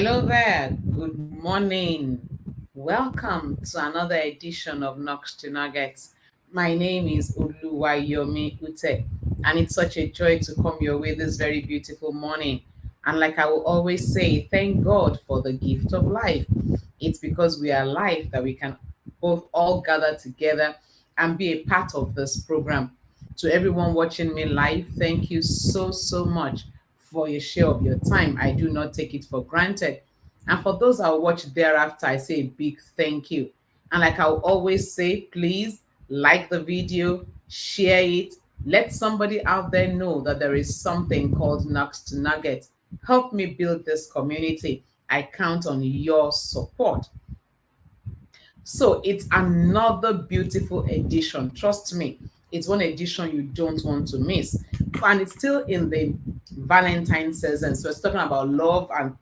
Hello there. Good morning. Welcome to another edition of Knox to Nuggets. My name is Oluwayomi Ute, and it's such a joy to come your way this very beautiful morning. And like I will always say, thank God for the gift of life. It's because we are alive that we can both all gather together and be a part of this program. To everyone watching me live, thank you so much for your share of your time. I do not take it for granted. And for those that will watch thereafter, I say a big thank you. And like I'll always say, please like the video, share it, let somebody out there know that there is something called Nugs to Nuggets. Help me build this community. I count on your support. So it's another beautiful edition. Trust me, it's one edition you don't want to miss. And it's still in the Valentine season. So it's talking about love and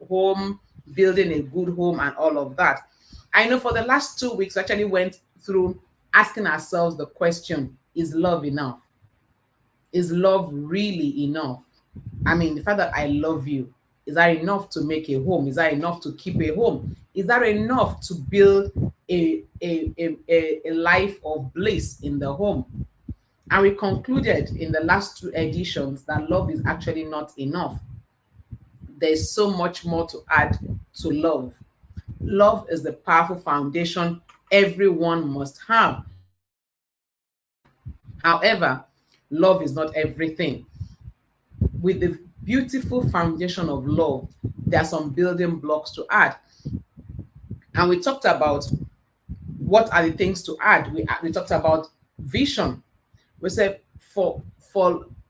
home, building a good home and all of that. I know for the last 2 weeks, we actually went through asking ourselves the question, is love enough? Is love really enough? I mean, the fact that I love you, is that enough to make a home? Is that enough to keep a home? Is that enough to build a life of bliss in the home? And we concluded in the last two editions that love is actually not enough. There's so much more to add to love. Love is the powerful foundation everyone must have. However, love is not everything. With the beautiful foundation of love, there are some building blocks to add. And we talked about what are the things to add. We talked about vision. We said for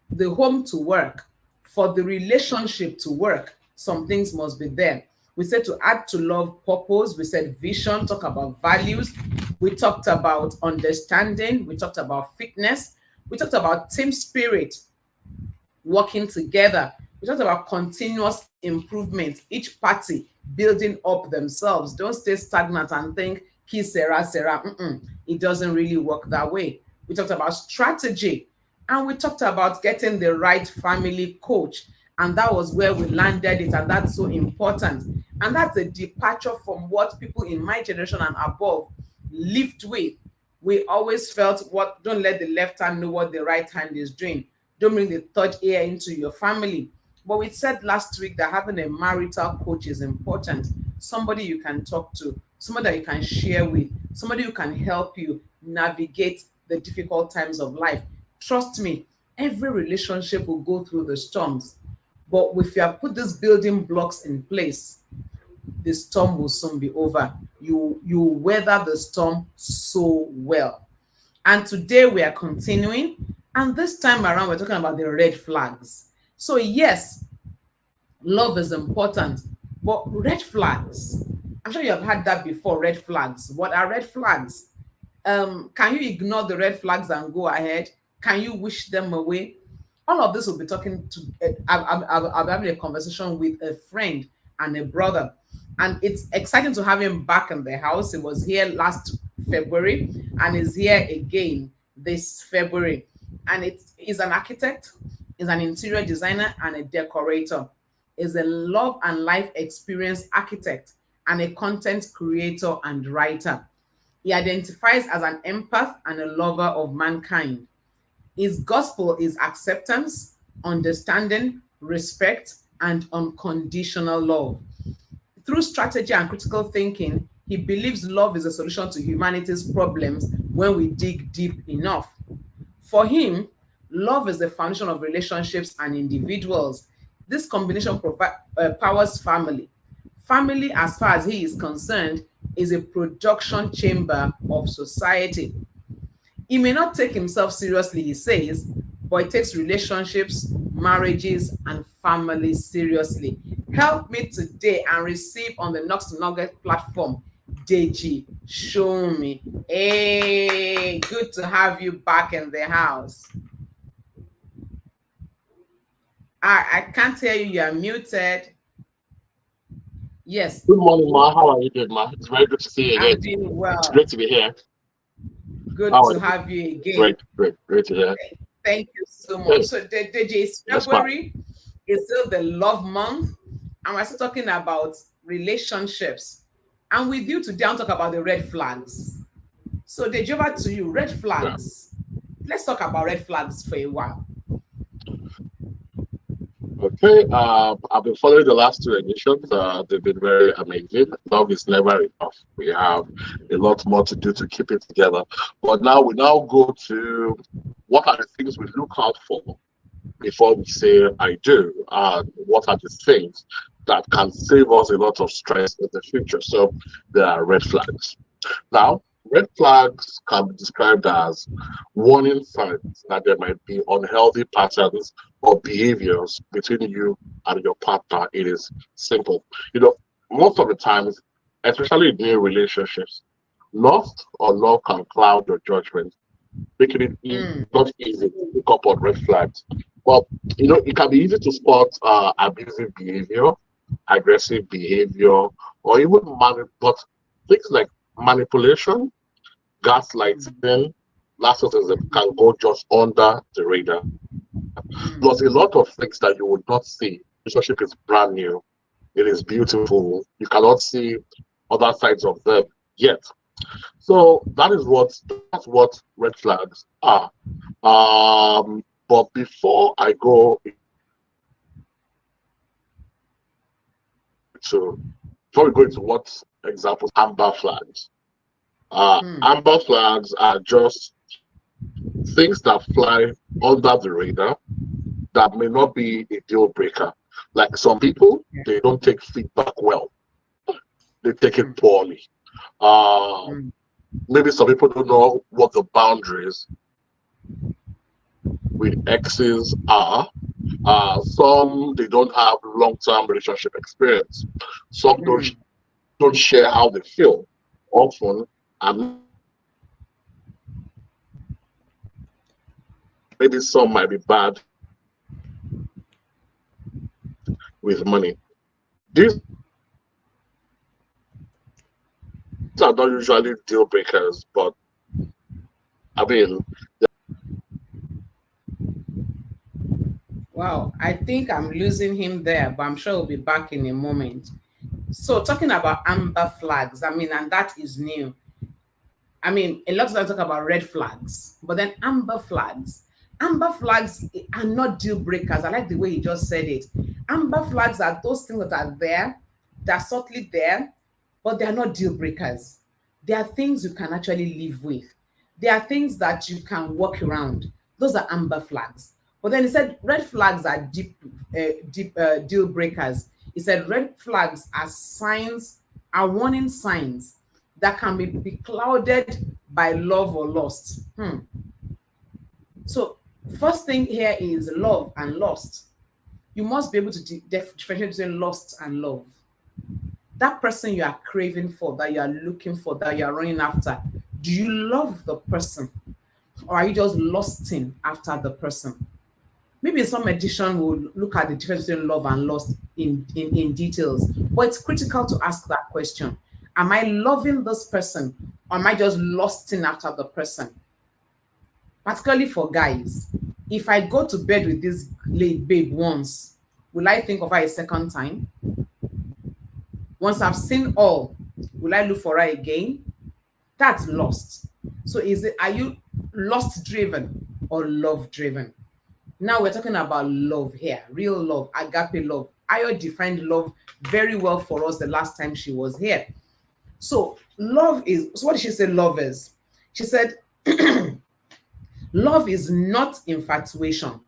the home to work, for the relationship to work, some things must be there. We said to add to love purpose. We said vision, talk about values. We talked about understanding. We talked about fitness. We talked about team spirit, working together. We talked about continuous improvement, each party building up themselves. Don't stay stagnant and think, Ki Sarah. It doesn't really work that way. We talked about strategy, and we talked about getting the right family coach. And that was where we landed it, and that's so important. And that's a departure from what people in my generation and above lived with. We always felt, what, don't let the left hand know what the right hand is doing. Don't bring the third ear into your family. But we said last week that having a marital coach is important. Somebody you can talk to, somebody that you can share with, somebody who can help you navigate the difficult times of life. Trust me, every relationship will go through the storms. But if you have put these building blocks in place, the storm will soon be over. You weather the storm so well. And today we are continuing. And this time around, we're talking about the red flags. So yes, love is important, but red flags, I'm sure you have had that before, red flags. What are red flags? Can you ignore the red flags and go ahead? Can you wish them away? All of this will be talking to, I'll be having a conversation with a friend and a brother. And it's exciting to have him back in the house. He was here last February and is here again this February. And he's an architect, he's an interior designer and a decorator. He's a love and life experience architect and a content creator and writer. He identifies as an empath and a lover of mankind. His gospel is acceptance, understanding, respect, and unconditional love. Through strategy and critical thinking, he believes love is a solution to humanity's problems when we dig deep enough. For him, love is the foundation of relationships and individuals. This combination powers family. Family, as far as he is concerned, is a production chamber of society. He may not take himself seriously, he says, but he takes relationships, marriages, and families seriously. Help me today and receive on the Knox to Nugget platform, Deji Sowunmi. Hey, good to have you back in the house. I can't hear you, you're muted. Yes. Good morning, Ma. How are you doing, Ma? It's very good to see you again. I'm doing well. It's great to be here. Good to have you again. Great to hear. Thank you so much. Yes. So Deji, February is still the love month, and we're still talking about relationships. And with you today, I'll talk about the red flags. So, Deji, over to you. Red Yeah. flags. Let's talk about red flags for a while. Okay. I've been following the last two editions. They've been very amazing. Love is never enough. We have a lot more to do to keep it together. But now we now go to what are the things we look out for before we say I do, and what are the things that can save us a lot of stress in the future. So there are red flags. Now, red flags can be described as warning signs that there might be unhealthy patterns or behaviors between you and your partner. It is simple. You know, most of the times, especially in new relationships, lust or love can cloud your judgment, making it Mm, not easy to pick up on red flags. But you know, it can be easy to spot abusive behavior, aggressive behavior, or even but things like manipulation, mm, gaslighting, narcissism can go just under the radar. Plus, a mm. lot of things that you would not see. Relationship is brand new. It is beautiful. You cannot see other sides of them yet. So that's what red flags are. But to before we go into what examples amber flags. Mm. Amber flags are just things that fly under the radar that may not be a deal breaker. Like some people, Yeah. they don't take feedback well. They take it Mm, poorly. Uh, mm, Maybe some people don't know what the boundaries with exes are. Some they don't have long-term relationship experience. Some mm. don't share how they feel often, and maybe some might be bad with money. These are not usually deal breakers, but I mean, Wow, I think I'm losing him there, but I'm sure he'll be back in a moment. So, talking about amber flags, I mean, and that is new. I mean, a lot of times talk about red flags, but then amber flags. Amber flags are not deal breakers. I like the way he just said it. Amber flags are those things that are there, they're subtly there, but they are not deal breakers. They are things you can actually live with. They are things that you can work around. Those are amber flags. But then he said red flags are deep deal breakers. He said red flags are signs, are warning signs that can be clouded by love or lust. So, first thing here is love and lust. You must be able to differentiate between lust and love. That person you are craving for, that you are looking for, that you are running after, do you love the person or are you just lusting after the person? Maybe in some edition we'll look at the difference between love and lust in details, but it's critical to ask that question. Am I loving this person or am I just lusting after the person? Particularly for guys, if I go to bed with this late babe once, will I think of her a second time? Once I've seen all, will I look for her again? That's lust. So is it, are you lust driven or love driven? Now we're talking about love here, real love, agape love. Ayo defined love very well for us the last time she was here. So love is, so what did she say love is? She said love is not infatuation.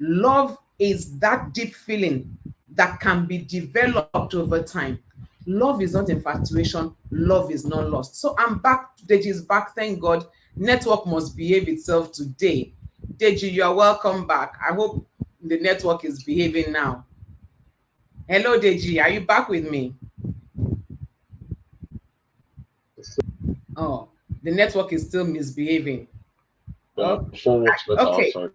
Love is that deep feeling that can be developed over time. Love is not infatuation. Love is not lost. So I'm back. Deji is back. Thank God. Network must behave itself today. Deji, you are welcome back. I hope the network is behaving now. Hello, Deji. Are you back with me? Oh, the network is still misbehaving. Oh, phone works better okay. outside.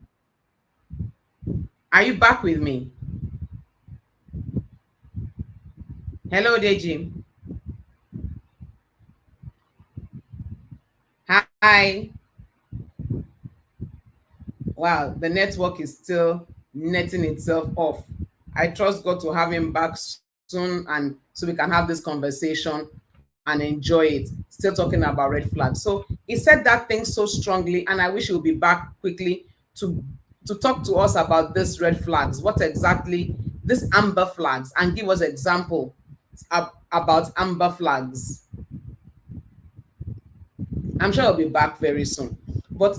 Are you back with me? Hello, Deji. Hi. Wow, the network is still netting itself off. I trust God to have him back soon, and so we can have this conversation and enjoy it. Still talking about red flags. So he said that thing so strongly, and I wish he would be back quickly to talk to us about this red flags. What exactly this amber flags, and give us example about amber flags. I'm sure I'll be back very soon. But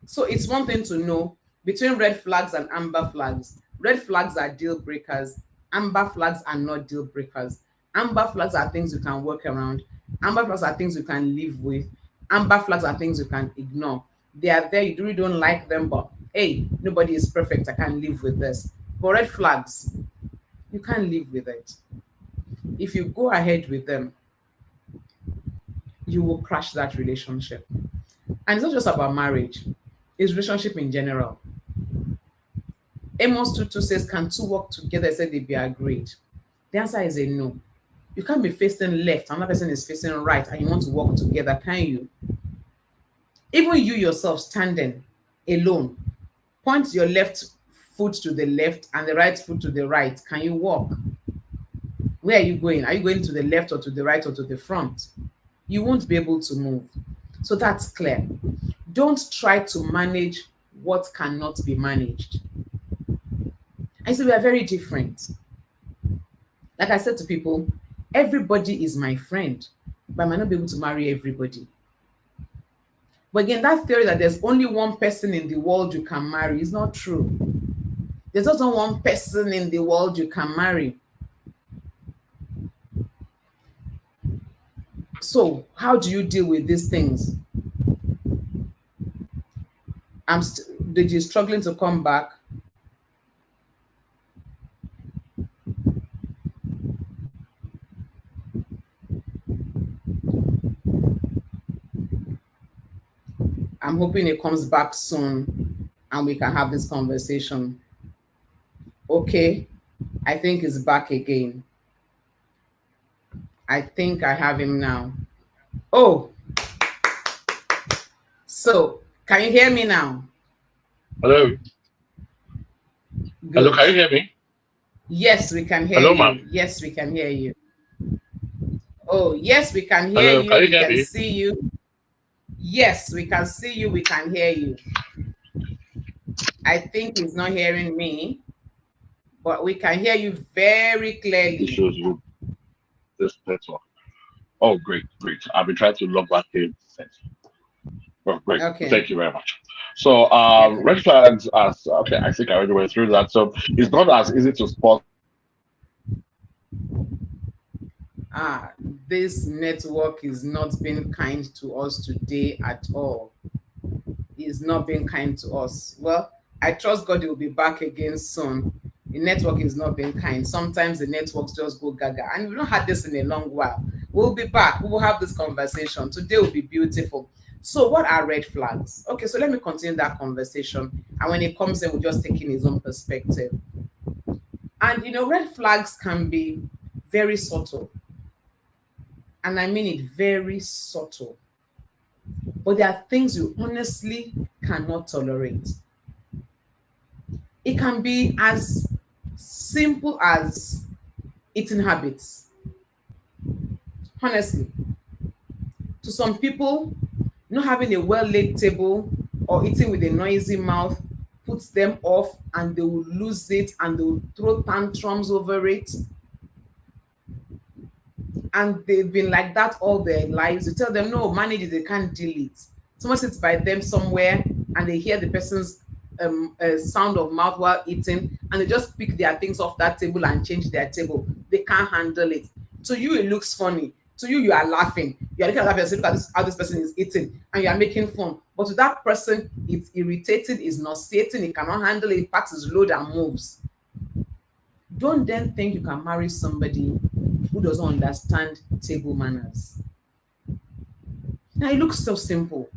so it's one thing to know between red flags and amber flags. Red flags are deal breakers. Amber flags are not deal breakers. Amber flags are things you can work around. Amber flags are things you can live with. Amber flags are things you can ignore. They are there. You really don't like them, but hey, nobody is perfect. I can't live with this. But red flags, you can't live with it. If you go ahead with them, you will crash that relationship. And it's not just about marriage, it's relationship in general. Amos 2:2 says, can two work together except they be agreed? The answer is a no. You can't be facing left, another person is facing right, and you want to work together, can you? Even you yourself standing alone, point your left foot to the left and the right foot to the right. Can you walk? Where are you going? Are you going to the left or to the right or to the front? You won't be able to move. So that's clear. Don't try to manage what cannot be managed. I say we are very different. Like I said to people, everybody is my friend, but I might not be able to marry everybody. But again, that theory that there's only one person in the world you can marry is not true. There's not only one person in the world you can marry. So, how do you deal with these things? Deji struggling to come back. I'm hoping it comes back soon and we can have this conversation. Okay, I think it's back again. I think I have him now. Oh, so can you hear me now? Hello. Good. Hello, can you hear me? Yes, we can hear Hello, you. ma'am. Yes, we can hear you. Oh, yes, we can hear Hello, you. can you We hear can me? see you. Yes, we can see you. We can hear you. I think he's not hearing me, but we can hear you very clearly. Issues with this network. Oh, great, great. I've been trying to log back in since. Oh, great. Okay. Thank you very much. So, Yeah. red flags, as okay, I think I already went through that. So, it's not as easy to spot Ah, this network is not being kind to us today at all. Is not being kind to us. Well, I trust God he will be back again soon. The network is not being kind. Sometimes the networks just go gaga. And we've not had this in a long while. We'll be back. We will have this conversation. Today will be beautiful. So, what are red flags? Okay, so let me continue that conversation. And when it comes in, we'll just take in his own perspective. And red flags can be very subtle. And I mean it very subtle. But there are things you honestly cannot tolerate. It can be as simple as eating habits. Honestly, to some people, not having a well laid table or eating with a noisy mouth puts them off and they will lose it and they will throw tantrums over it. And they've been like that all their lives. You tell them, no, manage it, they can't deal it. Someone sits by them somewhere and they hear the person's sound of mouth while eating, and they just pick their things off that table and change their table. They can't handle it. To you, it looks funny. To you, you are laughing. You are looking at that person, look at how this person is eating, and you are making fun. But to that person, it's irritating, it's nauseating, he cannot handle it, packs his load and moves. Don't then think you can marry somebody who doesn't understand table manners. Now, it looks so simple.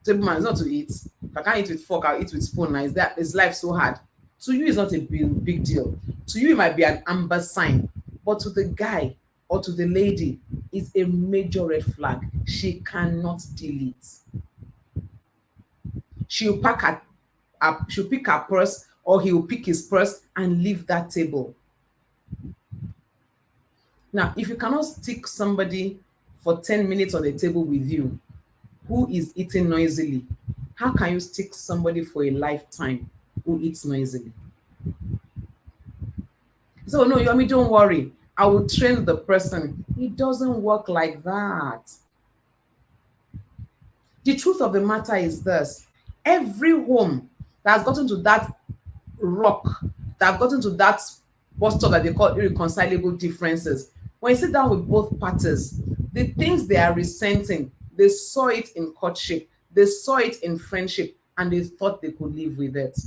Table manners, not to eat. If I can't eat with fork, I'll eat with spoon. Now, is life so hard? To you, it's not a big deal. To you, it might be an amber sign. But to the guy or to the lady, it's a major red flag. She cannot deal it. She'll pick her purse or he will pick his purse and leave that table. Now, if you cannot stick somebody for 10 minutes on the table with you who is eating noisily, how can you stick somebody for a lifetime who eats noisily? So, no, Yomi, don't worry. I will train the person. It doesn't work like that. The truth of the matter is this: every home that has gotten to that rock, that have gotten to that bus stop that they call irreconcilable differences, when you sit down with both parties, the things they are resenting, they saw it in courtship, they saw it in friendship, and they thought they could live with it.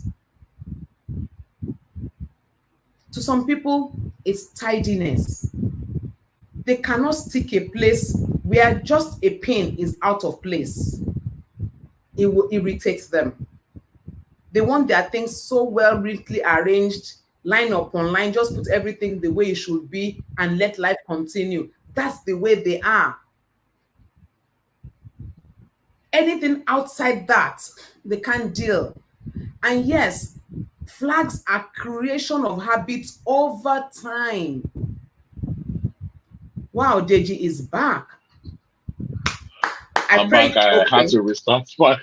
To some people, it's tidiness. They cannot stick a place where just a pin is out of place. It will irritate them. They want their things so well neatly arranged, line upon line, just put everything the way it should be and let life continue. That's the way they are. Anything outside that, they can't deal. And yes, flags are creation of habits over time. Wow, Deji is back. I I'm back. pray, I had okay. to restart my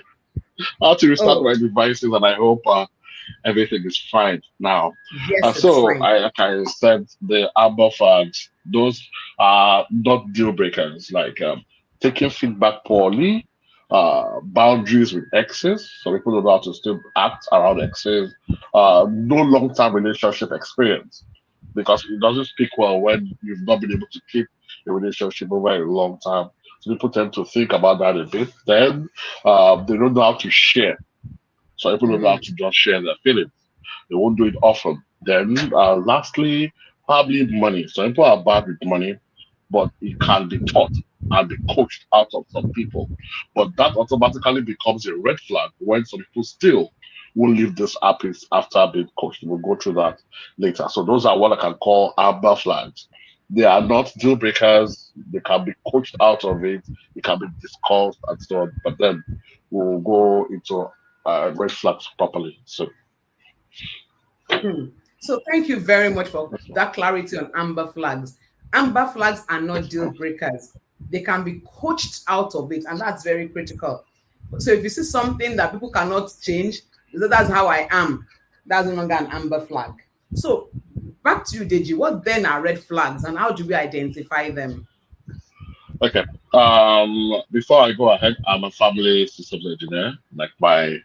Oh, devices, and I hope everything is fine now. yes, it's So, fine. like I said, the amber flags, those are not deal breakers, like taking feedback poorly, boundaries with exes, so people don't know how to still act around exes, no long term relationship experience, because it doesn't speak well when you've not been able to keep a relationship over a long time. So people tend to think about that a bit. Then they don't know how to share. So people don't know how Mm, to just share their feelings. They won't do it often. Then, lastly, probably money. So people are bad with money, but it can be taught and be coached out of some people. But that automatically becomes a red flag when some people still won't leave this habits after being coached. We'll go through that later. So those are what I can call amber flags. They are not deal breakers. They can be coached out of it. It can be discussed and so on. But then we'll go into red flags properly. So hmm. So thank you very much for that clarity on amber flags. Amber flags are not deal breakers. They can be coached out of it, and that's very critical. So if you see something that people cannot change, you say that's how I am. That's no longer an amber flag. So back to you, Deji. What then are red flags, and how do we identify them? okay. Before I go ahead, I'm a family systems engineer, like my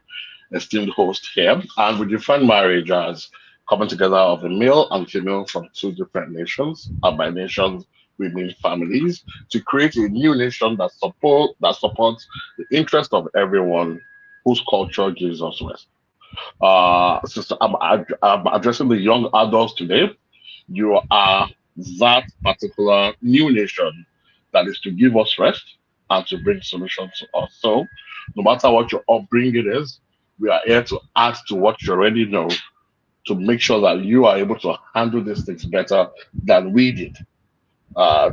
esteemed host here, and we define marriage as coming together of a male and female from two different nations, and by nations we mean families, to create a new nation that supports the interest of everyone whose culture gives us rest. Since I'm addressing the young adults today, you are that particular new nation that is to give us rest and to bring solutions to us. So, no matter what your upbringing is, we are here to add to what you already know to make sure that you are able to handle these things better than we did.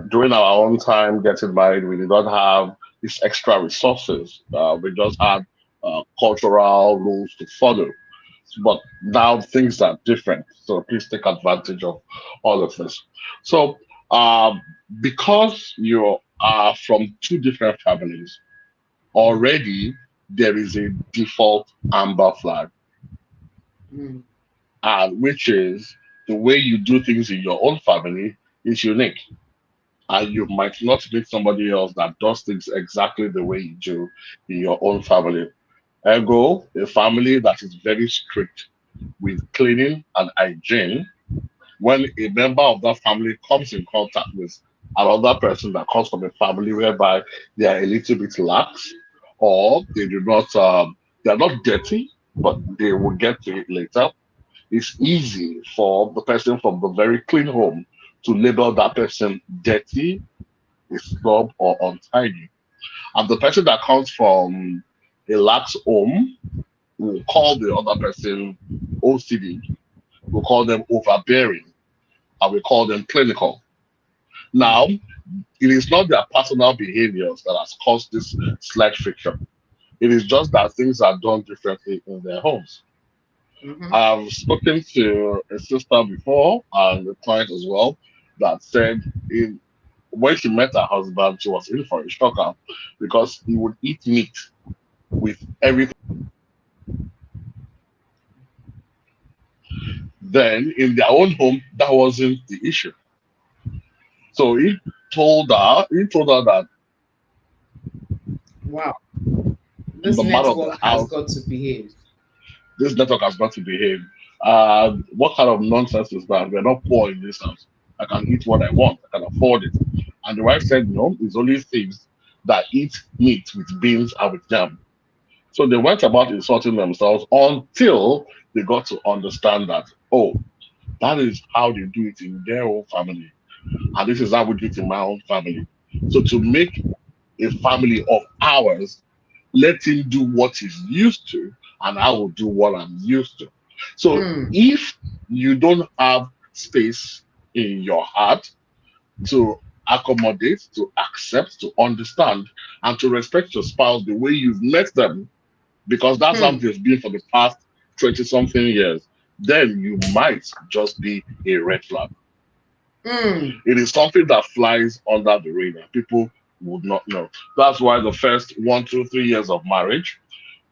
During our own time getting married, we did not have these extra resources. We just had cultural rules to follow. But now things are different. So please take advantage of all of this. So, um, because you are from two different families, already there is a default amber flag, Mm, and which is the way you do things in your own family is unique. And you might not meet somebody else that does things exactly the way you do in your own family. Ergo, a family that is very strict with cleaning and hygiene, when a member of that family comes in contact with another person that comes from a family whereby they are a little bit lax, or they are not dirty, but they will get to it later. It's easy for the person from the very clean home to label that person dirty, a slob, or untidy. And the person that comes from a lax home will call the other person OCD, will call them overbearing, and we call them clinical. Now, mm, it is not their personal behaviors that has caused this slight friction. It is just that things are done differently in their homes. Mm-hmm. I've spoken to a sister before and a client as well that said in when she met her husband, she was in for a shocker because he would eat meat with everything. Then in their own home, that wasn't the issue. So he told her that Wow. This the man of the network has house, got to behave. this network has got to behave. What kind of nonsense is that? We're not poor in this house. I can eat what I want. I can afford it. And the wife said, no, it's only thieves that eat meat with beans and with jam. So they went about insulting themselves until they got to understand that, oh, that is how they do it in their own family. And this is how we do it in my own family. So to make a family of ours, let him do what he's used to, and I will do what I'm used to. So Mm. if you don't have space in your heart to accommodate, to accept, to understand, and to respect your spouse the way you've met them, because that's how Mm. they've been for the past 20 something years, then you might just be a red flag. Mm. It is something that flies under the radar. People would not know. That's why the first 1, 2, 3 years of marriage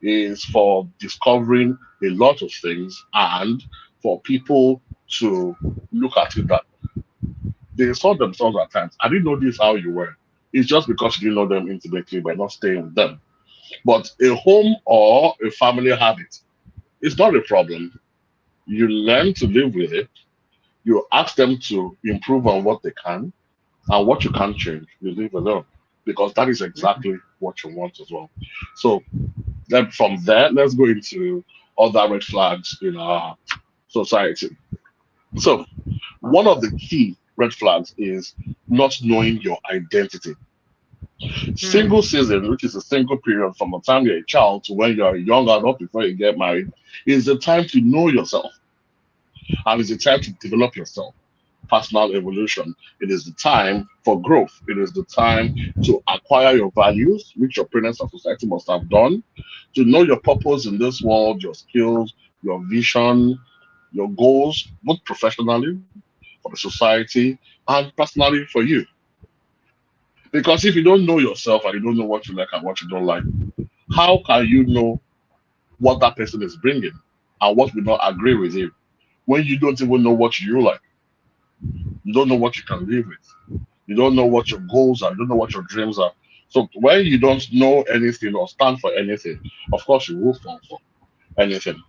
is for discovering a lot of things and for people to look at it that they saw themselves at times. I didn't know this how you were. It's just because you didn't know them intimately by not staying with them. But a home or a family habit is not a problem. You learn to live with it. You ask them to improve on what they can, and what you can't change, you leave alone. Because that is exactly what you want as well. So then from there, let's go into other red flags in our society. So one of the key red flags is not knowing your identity. Mm. Single season, which is a single period from the time you're a child to when you're a young adult before you get married, is the time to know yourself and it's the time to develop yourself. Personal evolution. It is the time for growth. It is the time to acquire your values, which your parents and society must have done, to know your purpose in this world, your skills, your vision, your goals, both professionally, for the society, and personally for you. Because if you don't know yourself and you don't know what you like and what you don't like, how can you know what that person is bringing and what will not agree with you when you don't even know what you like? You don't know what you can live with. You don't know what your goals are. You don't know what your dreams are. So when you don't know anything or stand for anything, of course you will fall for anything.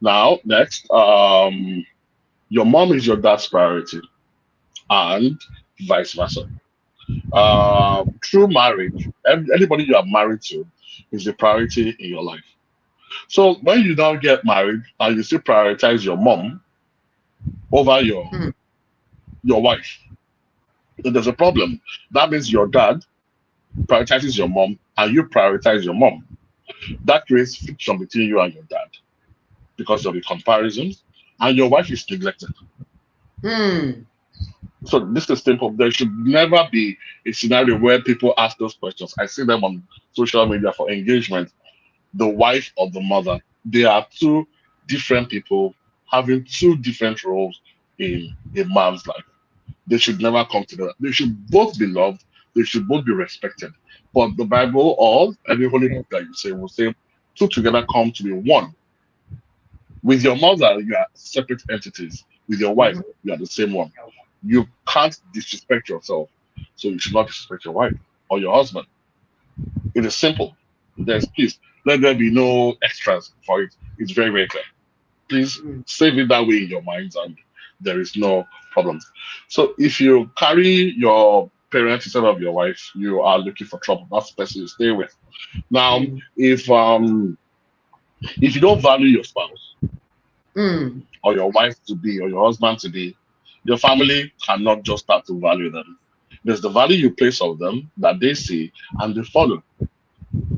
Now, next, your mom is your dad's priority, and vice versa. Through marriage, anybody you are married to is a priority in your life. So when you now get married and you still prioritize your mom over Mm. your wife, then there's a problem. That means your dad prioritizes your mom and you prioritize your mom. That creates friction between you and your dad because of the comparisons, and your wife is neglected. Mm. So this is simple. There should never be a scenario where people ask those questions. I see them on social media for engagement. The wife or the mother, they are two different people having two different roles in a man's life. They should never come together. They should both be loved. They should both be respected. But the Bible or any holy book that you say will say, two together come to be one. With your mother, you are separate entities. With your wife, Mhm. you are the same one. You can't disrespect yourself. So you should not disrespect your wife or your husband. It is simple. There's please let there be no extras for it. It's very, very clear. Please Mm. save it that way in your minds and there is no problem. So if you carry your parents instead of your wife, you are looking for trouble. That's the person you stay with. Now, Mm. if you don't value your spouse Mm. or your wife to be or your husband to be, your family cannot just start to value them. There's the value you place on them that they see and they follow.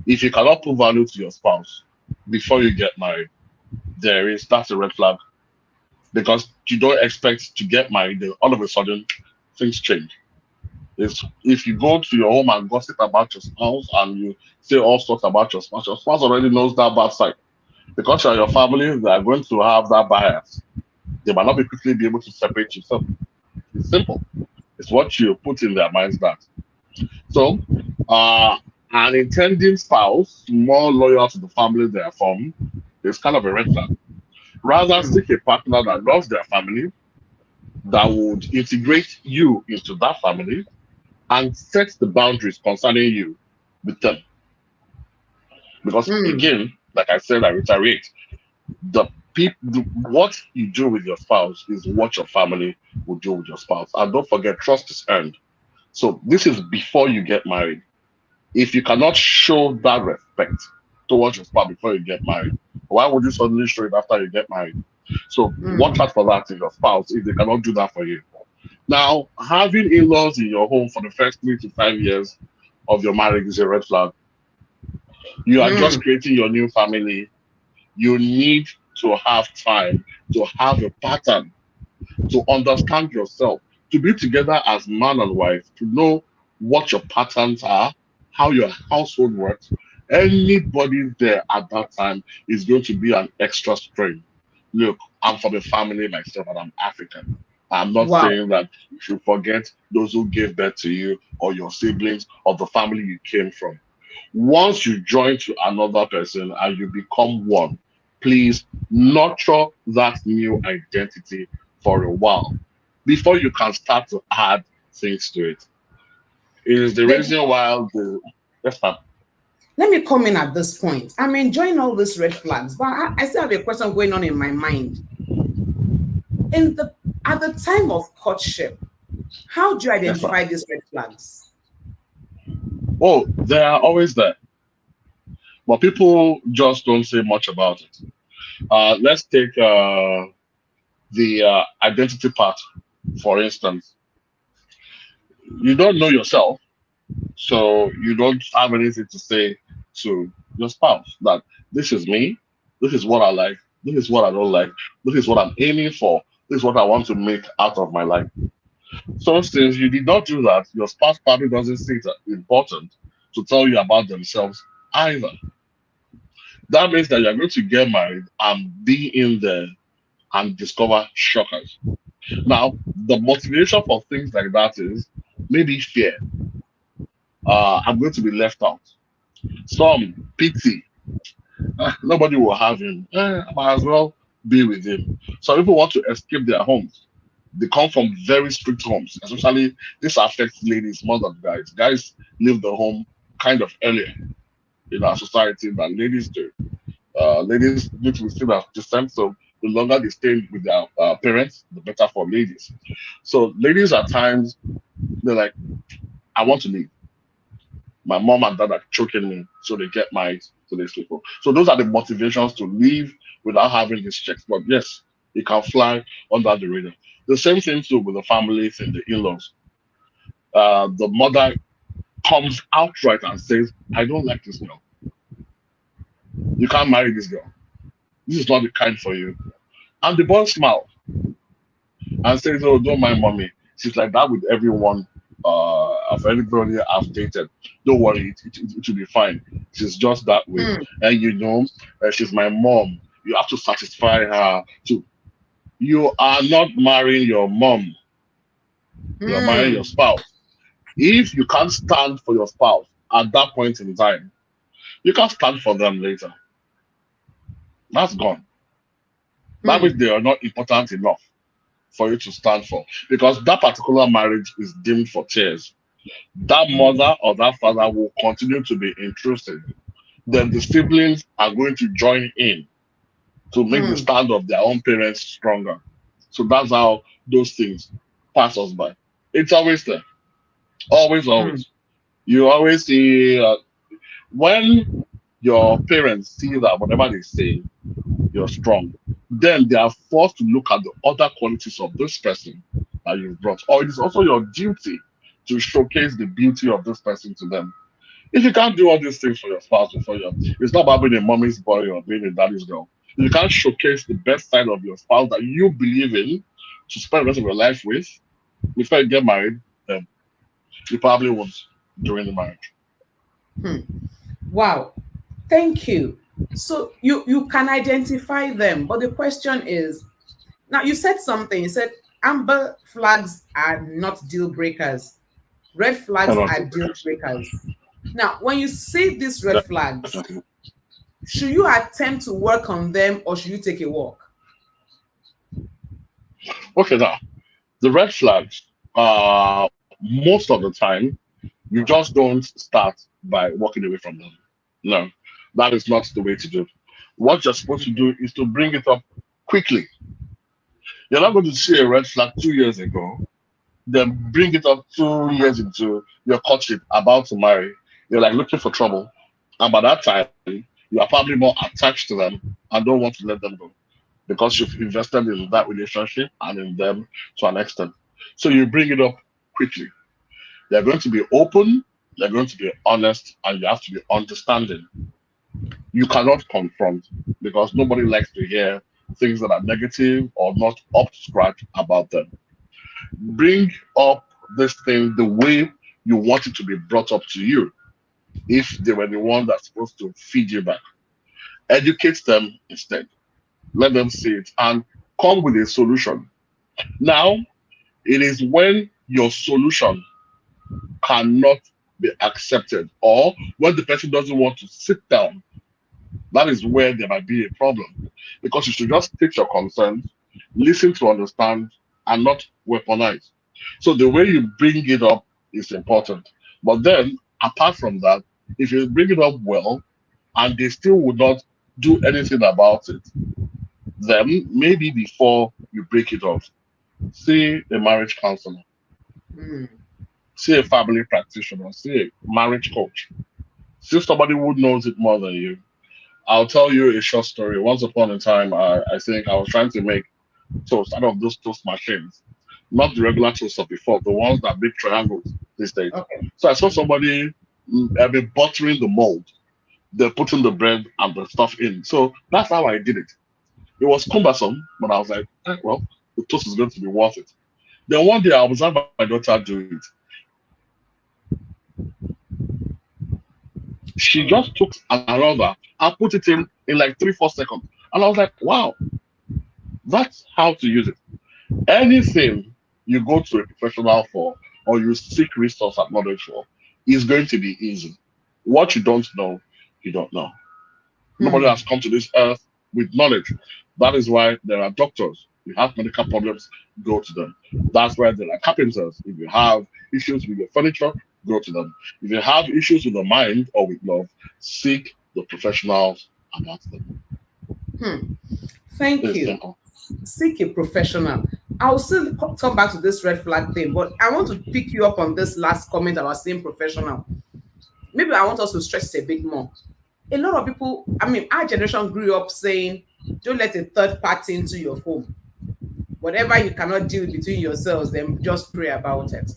If you cannot put value to your spouse before you get married, that's a red flag because you don't expect to get married, then all of a sudden things change. If you go to your home and gossip about your spouse and you say all sorts about your spouse already knows that bad side. Because you're your family, they are going to have that bias. They might not be quickly be able to separate yourself. It's simple. It's what you put in their minds that. So, uh, an intending spouse, more loyal to the family they are from, is kind of a red flag. Rather, Hmm. seek a partner that loves their family, that would integrate you into that family, and set the boundaries concerning you with them. Because Hmm. again, like I said, I reiterate, the what you do with your spouse is what your family will do with your spouse. And don't forget, trust is earned. So this is before you get married. If you cannot show that respect towards your spouse before you get married, why would you suddenly show it after you get married? So watch Hmm. out for that in your spouse if they cannot do that for you. Now, having in-laws in your home for the first 3 to 5 years of your marriage is a red flag. You are Hmm. just creating your new family. You need to have time to have a pattern, to understand yourself, to be together as man and wife, to know what your patterns are, how your household works. Anybody there at that time is going to be an extra strain. Look, I'm from a family myself and I'm African. I'm not Wow. saying that you should forget those who gave birth to you or your siblings or the family you came from. Once you join to another person and you become one, please nurture that new identity for a while before you can start to add things to it. It is the Deji, reason why the yes, ma'am. let me come in at this point. I'm enjoying all these red flags, but I still have a question going on in my mind. In the At the time of courtship, how do you Yes, ma'am. identify these red flags? Oh, they are always there, but people just don't say much about it. Let's take the identity part, for instance. You don't know yourself, so you don't have anything to say to your spouse that this is me, this is what I like, this is what I don't like, this is what I'm aiming for, this is what I want to make out of my life. So since you did not do that, your spouse probably doesn't see it important to tell you about themselves either. That means that you're going to get married and be in there and discover shockers. Now, the motivation for things like that is maybe fear. I'm going to be left out. Some pity. Nobody will have him. I might as well be with him. Some people want to escape their homes. They come from very strict homes, especially this affects ladies more than guys. Guys leave the home kind of earlier in our society than ladies do. Ladies need to be seen as decent, so the longer they stay with their parents, the better for ladies. So ladies at times they're like, I want to leave. My mom and dad are choking me, so they get married to these people. So those are the motivations to leave without having these checks. But yes, it can fly under the radar. The same thing too with the families and the in-laws. The mother comes outright and says, I don't like this girl. You can't marry this girl. This is not the kind for you. And the boy smiles and says, oh, don't mind mommy. She's like that with everyone, of anybody I've dated. Don't worry, it will be fine. She's just that way. Hmm. And she's my mom. You have to satisfy her too. You are not marrying your mom, you're marrying your Hmm. spouse. If you can't stand for your spouse at that point in time, you can't stand for them later. That's gone. That means Hmm. they are not important enough for you to stand for because that particular marriage is deemed for tears. That mother or that father will continue to be intrusive. Then the siblings are going to join in to make the Hmm. stand of their own parents stronger. So that's how those things pass us by. It's always there. Always, Hmm. always. You always see when your parents see that whatever they say, you're strong, then they are forced to look at the other qualities of this person that you've brought. Or it is also your duty to showcase the beauty of this person to them. If you can't do all these things for your spouse before you, it's not about being a mommy's boy or being a daddy's girl. If you can't showcase the best side of your spouse that you believe in to spend the rest of your life with before you get married, then you probably won't during the marriage. Hmm. Wow. Thank you. So you can identify them, but the question is, now you said something. You said amber flags are not deal breakers. Red flags Cannot are do deal breakers. breakers. Now, when you see these red flags, Definitely. should you attempt to work on them or should you take a walk? Okay, now the red flags. Most of the time, you just don't start by walking away from them. No, that is not the way to do. What you're supposed to Okay. do is to bring it up quickly. You're not going to see a red flag 2 years ago, then bring it up 2 years into your courtship, about to marry. You're like looking for trouble. And by that time, you are probably more attached to them and don't want to let them go because you've invested in that relationship and in them to an extent. So you bring it up quickly. They're going to be open, they're going to be honest, and you have to be understanding. You cannot confront because nobody likes to hear things that are negative or not up to scratch about them. Bring up this thing the way you want it to be brought up to you if they were the one that's supposed to feed you back. Educate them instead. Let them see it and come with a solution. Now, it is when your solution cannot be accepted or when the person doesn't want to sit down, that is where there might be a problem. Because you should just state your concerns, listen to understand, and not weaponize. So the way you bring it up is important. But then, apart from that, if you bring it up well and they still would not do anything about it, then maybe before you break it off, see a marriage counselor, Mm, see a family practitioner, see a marriage coach, see somebody who knows it more than you. I'll tell you a short story. Once upon a time, I think I was trying to make toast out of those toast machines, not the regular toast of before, the ones that make triangles these days. okay. So I saw somebody be buttering the mold. They're putting the bread and the stuff in. So that's how I did it. It was cumbersome, but I was like, well, the toast is going to be worth it. Then one day I observed my daughter do it. She Oh. just took another and put it in like 3 4 seconds. And I was like, wow, that's how to use it. Anything you go to a professional for or you seek resource and knowledge for is going to be easy. What you don't know, you don't know. Nobody Hmm. has come to this earth with knowledge. That is why there are doctors. You have medical problems, go to them. That's why there are carpenters. If you have issues with your furniture, go to them. If you have issues with the mind or with love, seek the professionals about them. Hmm. Thank It's you. simple. Seek a professional. I'll still come back to this red flag thing, but I want to pick you up on this last comment about saying professional. Maybe I want us to stress it a bit more. A lot of people, I mean, our generation grew up saying, don't let a third party into your home. Whatever you cannot deal between yourselves, then just pray about it.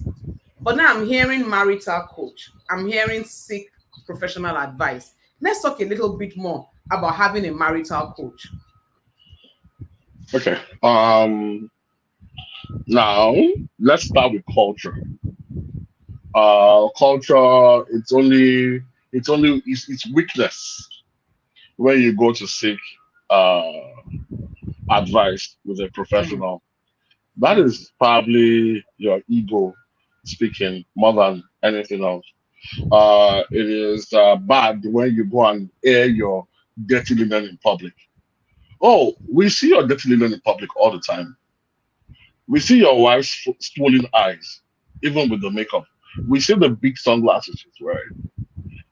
But now I'm hearing marital coach. I'm hearing seek professional advice. Let's talk a little bit more about having a marital coach. Okay. Now let's start with culture. Culture, it's weakness when you go to seek uh advice with a Hmm. professional. That Hmm. is probably your ego speaking more than anything else. It is bad when you go and air your dirty linen in public. Oh, we see your dirty linen in public all the time. We see your wife's swollen eyes, even with the makeup. We see the big sunglasses she's wearing.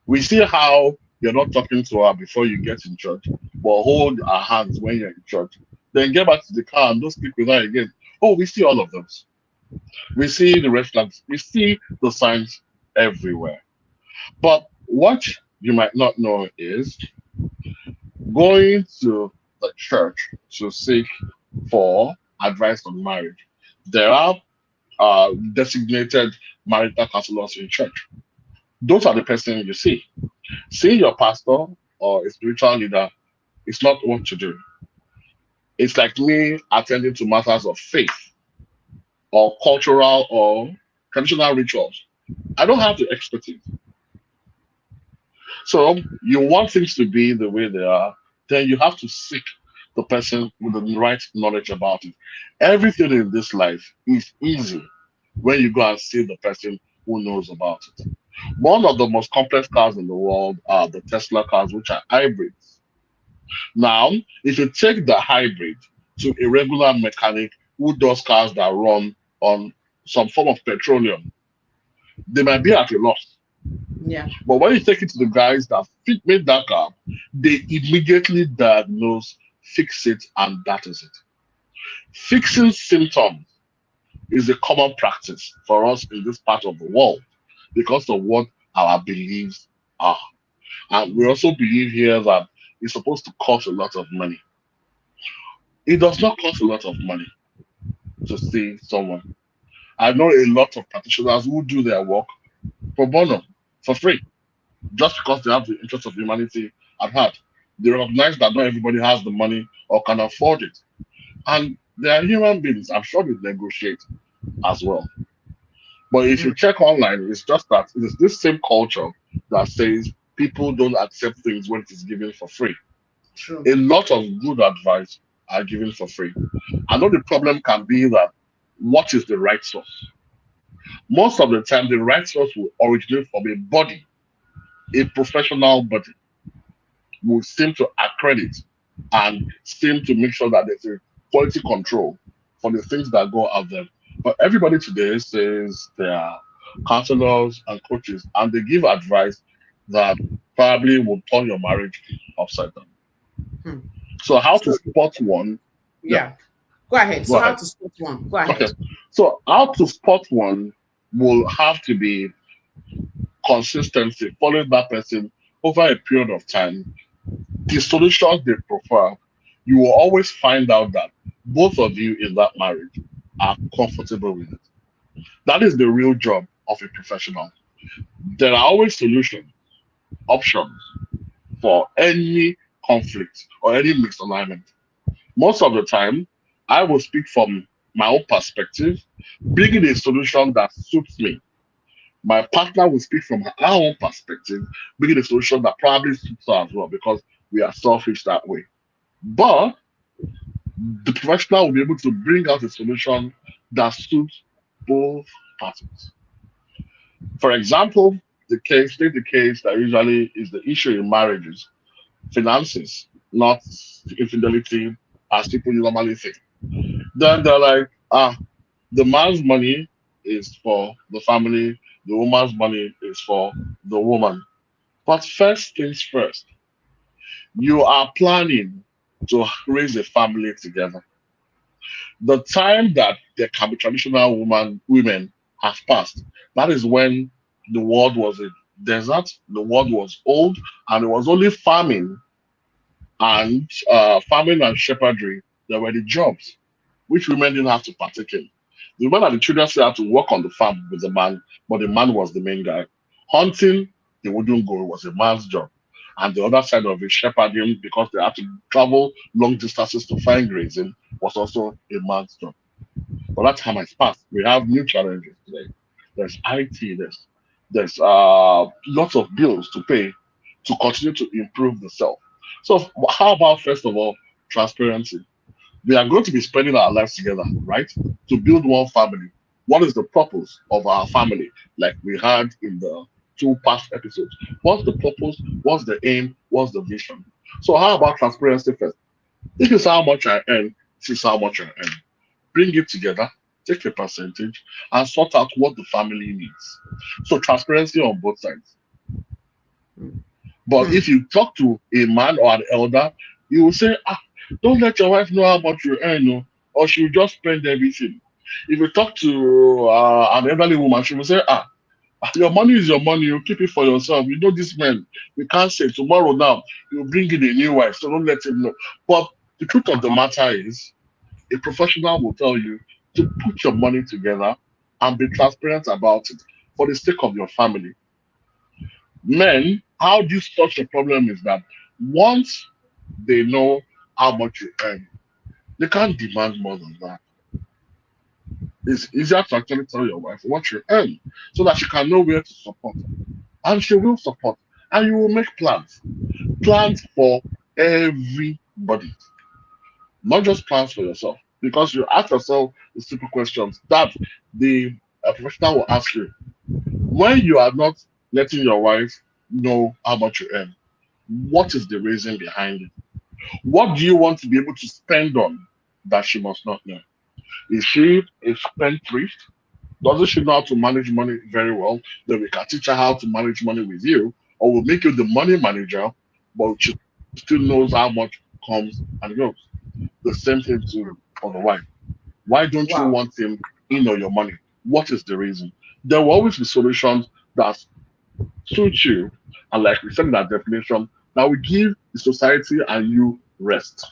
We see how you're not talking to her before you get in church, but hold her hands when you're in church. Then get back to the car and don't speak with her again. Oh, we see all of those. We see the red flags. We see the signs everywhere. But what you might not know is going to the church to seek for advice on marriage. There are designated marital counselors in church. Those are the person you see. Seeing your pastor or a spiritual leader is not what to do. It's like me attending to matters of faith or cultural or traditional rituals. I don't have the expertise. So you want things to be the way they are, then you have to seek the person with the right knowledge about it. Everything in this life is easy when you go and see the person who knows about it. One of the most complex cars in the world are the Tesla cars, which are hybrids. Now, if you take the hybrid to a regular mechanic who does cars that run on some form of petroleum, they might be at a loss. Yeah. But when you take it to the guys that made that car, they immediately diagnose, fix it, and that is it. Fixing symptoms is a common practice for us in this part of the world because of what our beliefs are. And we also believe here that it's supposed to cost a lot of money. It does not cost a lot of money to see someone. I know a lot of practitioners who do their work pro bono for free just because they have the interest of humanity at heart. They recognize that not everybody has the money or can afford it. And they are human beings. I'm sure they negotiate as well. But if you Mm, check online, it's just that it is this same culture that says people don't accept things when it is given for free. true. A lot of good advice are given for free. I know the problem can be that what is the right source? Most of the time, the right source will originate from a body, a professional body will seem to accredit and seem to make sure that there's a quality control for the things that go out there. But everybody today says they are counselors and coaches, and they give advice that probably will turn your marriage upside down. Hmm. So, how to So spot one? Yeah, yeah, go ahead. go So how ahead. to spot one? Go Okay, ahead. so how to spot one will have to be consistency, following that person over a period of time, the solutions they prefer, you will always find out that both of you in that marriage are comfortable with it. That is the real job of a professional. There are always solutions, options for any conflict or any misalignment. Most of the time, I will speak from my own perspective, bringing a solution that suits me. My partner will speak from her own perspective, bringing a solution that probably suits her as well because we are selfish that way. But the professional will be able to bring out a solution that suits both parties. For example, take the case that usually is the issue in marriages, finances, not infidelity, as people normally think. Then they're like, the man's money is for the family, the woman's money is for the woman. But first things first, you are planning to raise a family together. The time that there can be traditional women has passed. That is when the world was a desert, the world was old, and it was only farming and shepherdry that were the jobs which women didn't have to partake in. The women and the children still had to work on the farm with the man, but the man was the main guy. Hunting, they wouldn't go, it was a man's job. And the other side of it, shepherding, because they had to travel long distances to find grazing, was also a man's job. But that time has passed. We have new challenges today. There's IT, there's lots of bills to pay to continue to improve the self. So how about first of all transparency? We are going to be spending our lives together, right? To build one family. What is the purpose of our family? Like we had in the two past episodes. What's the purpose? What's the aim? What's the vision? So how about transparency first? This is how much I earn. This is how much I earn. Bring it together, take a percentage, and sort out what the family needs. So transparency on both sides. But Hmm. if you talk to a man or an elder, you will say, don't let your wife know how much you earn, no, or she will just spend everything. If you talk to an elderly woman, she will say, your money is your money, you keep it for yourself. You know this man, we can't say tomorrow now, you bring in a new wife, so don't let him know. But the truth of the matter is, a professional will tell you to put your money together and be transparent about it for the sake of your family. Men, how this solves the problem is that once they know how much you earn, they can't demand more than that. It's easier to actually tell your wife what you earn so that she can know where to support. And she will support. and you will make plans for everybody, not just plans for yourself. Because you ask yourself the simple questions that the professional will ask you. When you are not letting your wife know how much you earn, what is the reason behind it? What do you want to be able to spend on that she must not know? Is she a spendthrift? Doesn't she know how to manage money very well? Then we can teach her how to manage money with you, or we'll make you the money manager, but she still knows how much comes and goes. The same thing to on the wife. Why don't you Wow. want him in on your money? What is the reason? There will always be solutions that suit you, and like we said in that definition, that will give the society and you rest.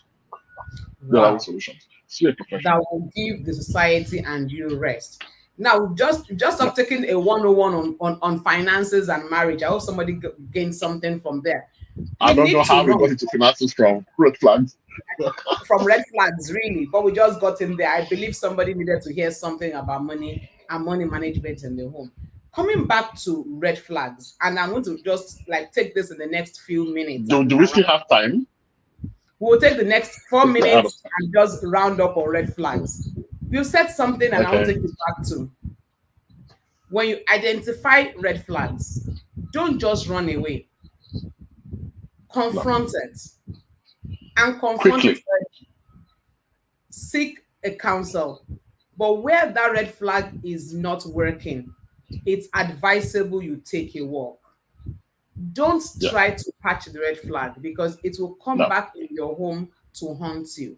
There are always Wow. solutions. See a That professional. will give the society and you rest. Now, just stop taking a 101 on finances and marriage. I hope somebody gained something from there. I We don't know need to how we got run into finances from red flags. from red flags, really, but we just got in there. I believe somebody needed to hear something about money and money management in the home. Coming back to red flags, and I'm going to just like take this in the next few minutes and we Do can we wrap. still have time? We'll take the next four It's not out of minutes time. and just round up on red flags. You said something, and I'll Okay. take you back to when you identify red flags, don't just run away, No. confront it, and confront it Quickly. early. Seek a counsel. But where that red flag is not working, it's advisable you take a walk. Don't Yeah. try to patch the red flag because it will come No. back in your home to haunt you.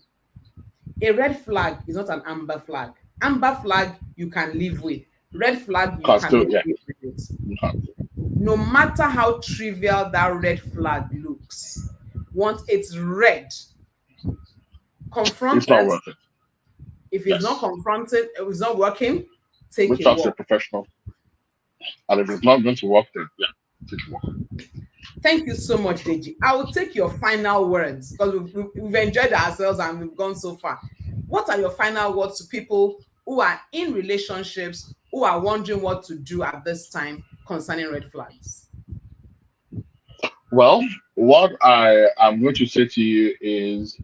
A red flag is not an amber flag. Amber flag you can live with. Red flag you Can still, cannot yeah. live with it. You have to. No matter how trivial that red flag looks, once it's red, confront It's not it. worth it. If it's not Yes. confronted, if it's not working, take Reach a out to a walk. professional. And if it's not going to work, then yeah, take a walk. Thank you so much, Deji. I will take your final words because we've enjoyed ourselves and we've gone so far. What are your final words to people who are in relationships who are wondering what to do at this time concerning red flags? Well, what I am going to say to you is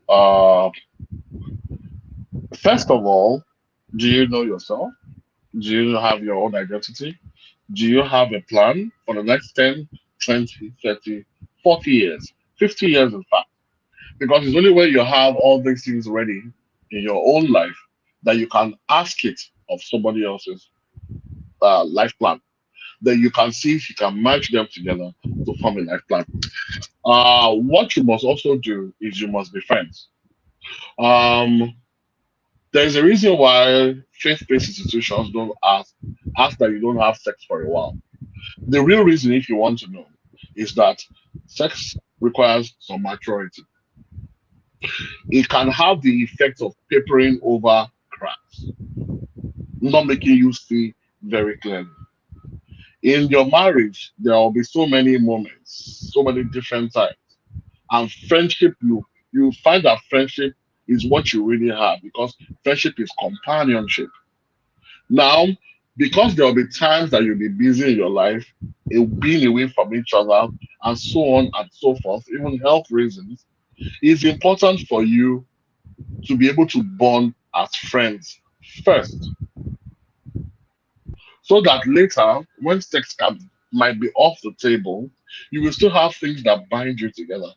first of all, do you know yourself? Do you have your own identity? Do you have a plan for the next 10, 20, 30, 40 years, 50 years, in fact? Because it's only when you have all these things ready in your own life that you can ask it of somebody else's life plan. Then you can see if you can match them together to form a life plan. What you must also do is you must be friends. Um, there's a reason why faith-based institutions don't ask that you don't have sex for a while. The real reason, if you want to know, is that sex requires some maturity. It can have the effect of papering over cracks, not making you see very clearly. In your marriage, there will be so many moments, so many different times. And friendship, you find that friendship is what you really have because friendship is companionship. Now, because there will be times that you'll be busy in your life, being away from each other, and so on and so forth, even health reasons, it's important for you to be able to bond as friends first, so that later, when might be off the table, you will still have things that bind you together.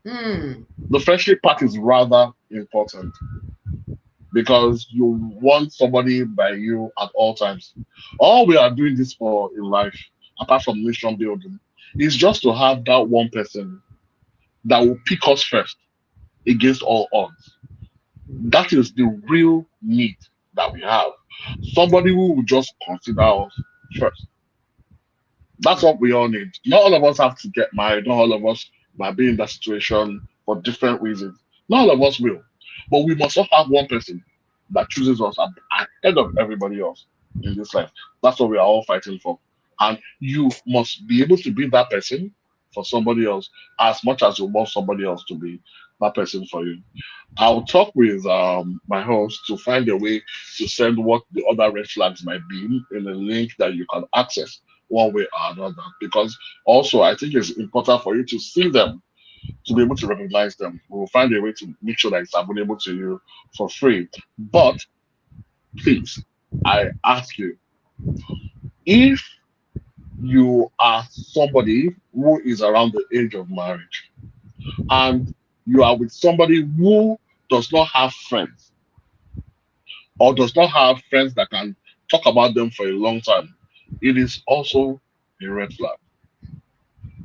Hmm. The friendship part is rather important because you want somebody by you at all times. All we are doing this for in life, apart from nation building, is just to have that one person that will pick us first against all odds. That is the real need that we have. Somebody who will just consider us first. That's what we all need. Not all of us have to get married. Not all of us might be in that situation for different reasons. Not all of us will. But we must all have one person that chooses us ahead of everybody else in this life. That's what we are all fighting for. And you must be able to be that person for somebody else as much as you want somebody else to be that person for you. I'll talk with my host to find a way to send what the other red flags might be in a link that you can access one way or another. Because also, I think it's important for you to see them, to be able to recognize them. We'll find a way to make sure that it's available to you for free. But please, I ask you, if you are somebody who is around the age of marriage and you are with somebody who does not have friends or does not have friends that can talk about them for a long time, it is also a red flag.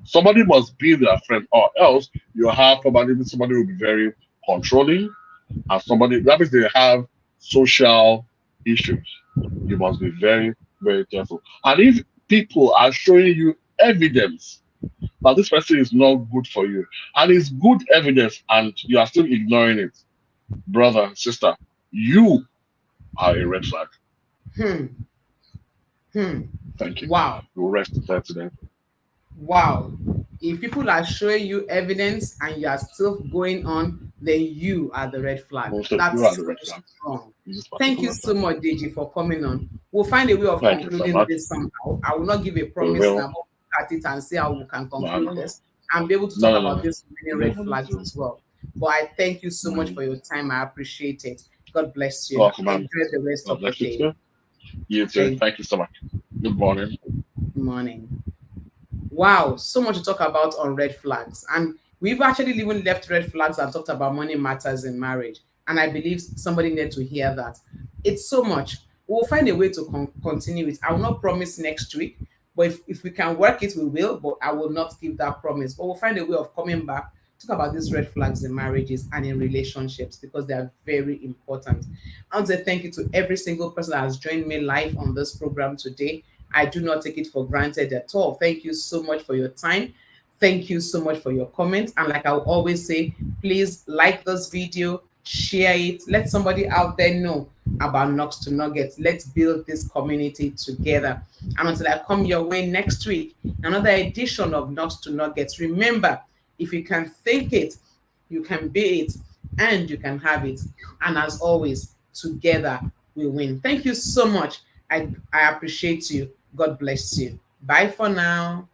Somebody must be their friend, or else you have probably somebody who will be very controlling, and somebody that means they have social issues. You must be very, very careful. And if people are showing you evidence that this person is not good for you, and it's good evidence, and you are still ignoring it, brother, sister, you are a red flag. Hmm. Hmm. Thank you. Wow. We'll rest there today. Wow. If people are showing you evidence and you are still going on, then you are the red flag. Also, you are That's the red so flag strong. in this Thank you particular so time. much, Deji, for coming on. We'll find a way of Thank you so concluding much. this somehow. I will not give a We promise now, will. but we'll look at it and see how we can No, conclude no, no, this and be able to no, talk no, no, about no. these many We red don't need flags to. as well. But I thank you so much Mm. for your time. I appreciate it. God bless you. Welcome, man. Enjoy the rest God of the bless you day. too. You too. Thank Thank you so much. Good morning. you. Morning. Wow, so much to talk about on red flags. And we've actually even left red flags and talked about money matters in marriage. And I believe somebody needed to hear that. It's so much. We'll find a way to continue it. I will not promise next week, but if we can work it, we will. But I will not give that promise. But we'll find a way of coming back, talk about these red flags in marriages and in relationships because they are very important. I want to say thank you to every single person that has joined me live on this program today. I do not take it for granted at all. Thank you so much for your time. Thank you so much for your comments. And like I will always say, please like this video, share it, let somebody out there know about Knox to Nuggets. Let's build this community together. And until I come your way next week, another edition of Knox to Nuggets. Remember, if you can think it, you can be it, and you can have it. And as always, together we win. Thank you so much. I appreciate you. God bless you. Bye for now.